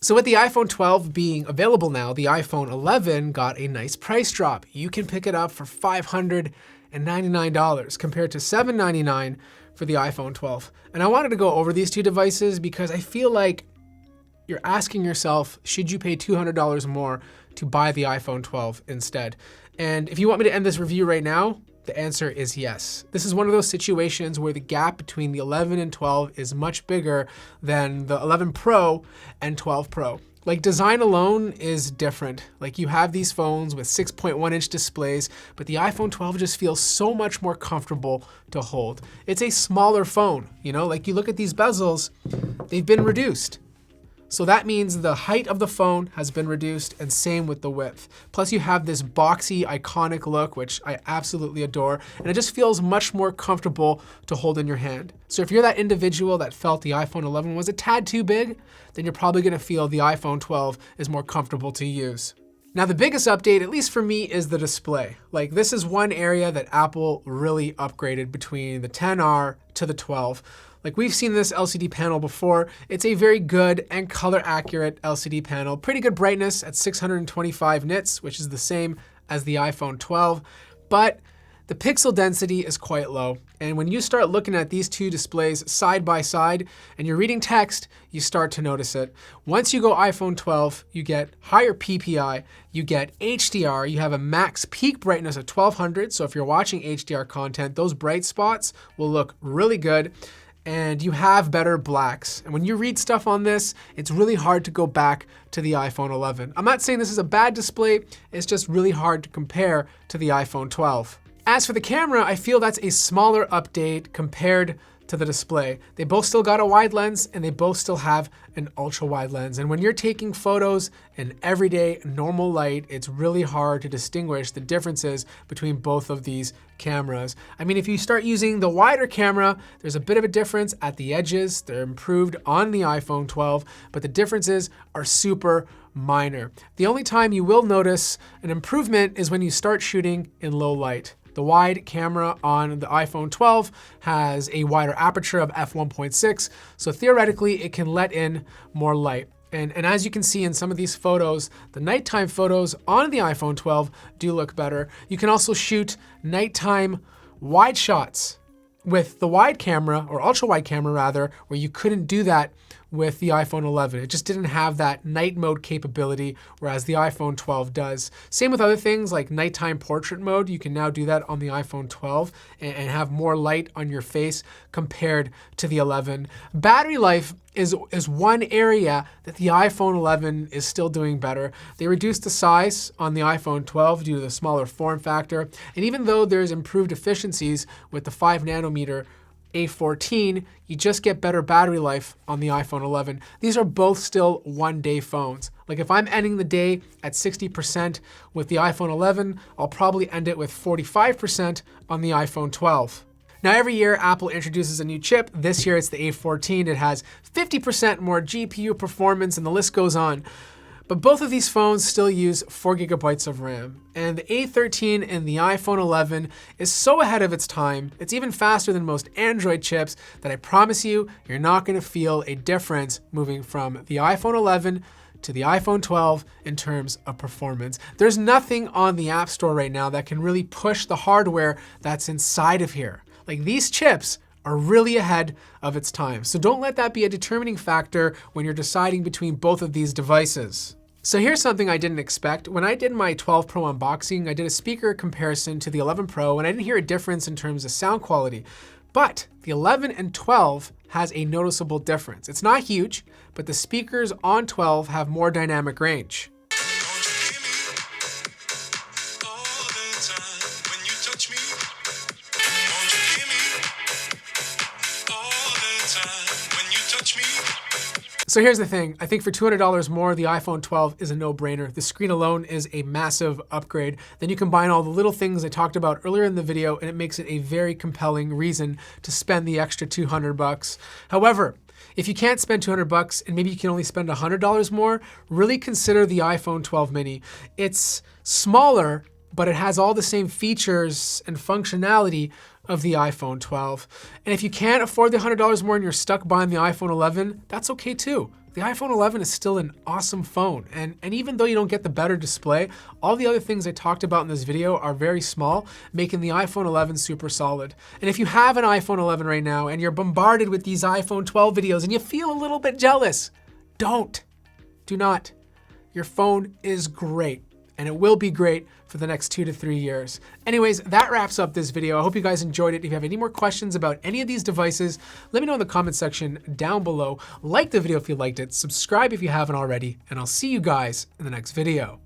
So with the iPhone 12 being available now, the iPhone 11 got a nice price drop. You can pick it up for $599 compared to $799 for the iPhone 12. And I wanted to go over these two devices because I feel like you're asking yourself, should you pay $200 more to buy the iPhone 12 instead? And if you want me to end this review right now, the answer is yes. This is one of those situations where the gap between the 11 and 12 is much bigger than the 11 Pro and 12 Pro. Like, design alone is different. Like, you have these phones with 6.1-inch displays, but the iPhone 12 just feels so much more comfortable to hold. It's a smaller phone, you know? Like, you look at these bezels, they've been reduced. So that means the height of the phone has been reduced, and same with the width. Plus you have this boxy, iconic look, which I absolutely adore, and it just feels much more comfortable to hold in your hand. So if you're that individual that felt the iPhone 11 was a tad too big, then you're probably gonna feel the iPhone 12 is more comfortable to use. Now the biggest update, at least for me, is the display. Like, this is one area that Apple really upgraded between the XR to the 12. Like, we've seen this LCD panel before. It's a very good and color accurate LCD panel. Pretty good brightness at 625 nits, which is the same as the iPhone 12, but the pixel density is quite low. And when you start looking at these two displays side by side and you're reading text, you start to notice it. Once you go iPhone 12, you get higher PPI, you get HDR, you have a max peak brightness of 1200. So if you're watching HDR content, those bright spots will look really good. And you have better blacks. And when you read stuff on this, it's really hard to go back to the iPhone 11. I'm not saying this is a bad display, it's just really hard to compare to the iPhone 12. As for the camera, I feel that's a smaller update compared to the display. They both still got a wide lens and they both still have an ultra wide lens. And when you're taking photos in everyday normal light, it's really hard to distinguish the differences between both of these cameras. I mean, if you start using the wider camera, there's a bit of a difference at the edges. They're improved on the iPhone 12, but the differences are super minor. The only time you will notice an improvement is when you start shooting in low light. The wide camera on the iPhone 12 has a wider aperture of f1.6, so theoretically it can let in more light. And as you can see in some of these photos, the nighttime photos on the iPhone 12 do look better. You can also shoot nighttime wide shots with the wide camera, or ultra wide camera rather, where you couldn't do that with the iPhone 11. It just didn't have that night mode capability, whereas the iPhone 12 does. Same with other things like nighttime portrait mode. You can now do that on the iPhone 12 and have more light on your face compared to the 11. Battery life is one area that the iPhone 11 is still doing better. They reduced the size on the iPhone 12 due to the smaller form factor. And even though there's improved efficiencies with the 5 nanometer A14, you just get better battery life on the iPhone 11. These are both still one-day phones. Like, if I'm ending the day at 60% with the iPhone 11, I'll probably end it with 45% on the iPhone 12. Now, every year Apple introduces a new chip. This year it's the A14. It has 50% more GPU performance, and the list goes on. But both of these phones still use 4 gigabytes of RAM. And the A13 and the iPhone 11 is so ahead of its time, it's even faster than most Android chips, that I promise you, you're not gonna feel a difference moving from the iPhone 11 to the iPhone 12 in terms of performance. There's nothing on the App Store right now that can really push the hardware that's inside of here. Like, these chips are really ahead of its time. So don't let that be a determining factor when you're deciding between both of these devices. So here's something I didn't expect. When I did my 12 Pro unboxing, I did a speaker comparison to the 11 Pro, and I didn't hear a difference in terms of sound quality. But the 11 and 12 has a noticeable difference. It's not huge, but the speakers on 12 have more dynamic range. So here's the thing, I think for $200 more, the iPhone 12 is a no-brainer. The screen alone is a massive upgrade. Then you combine all the little things I talked about earlier in the video, and it makes it a very compelling reason to spend the extra $200. However, if you can't spend $200 and maybe you can only spend $100 more, really consider the iPhone 12 mini. It's smaller, but it has all the same features and functionality of the iPhone 12. And if you can't afford the $100 more and you're stuck buying the iPhone 11, that's okay too. the iPhone 11 is still an awesome phone. And even though you don't get the better display, all the other things I talked about in this video are very small, making the iPhone 11 super solid. And if you have an iPhone 11 right now and you're bombarded with these iPhone 12 videos and you feel a little bit jealous, do not. Your phone is great, and it will be great for the next 2 to 3 years. Anyways, that wraps up this video. I hope you guys enjoyed it. If you have any more questions about any of these devices, let me know in the comment section down below. Like the video if you liked it, subscribe if you haven't already, and I'll see you guys in the next video.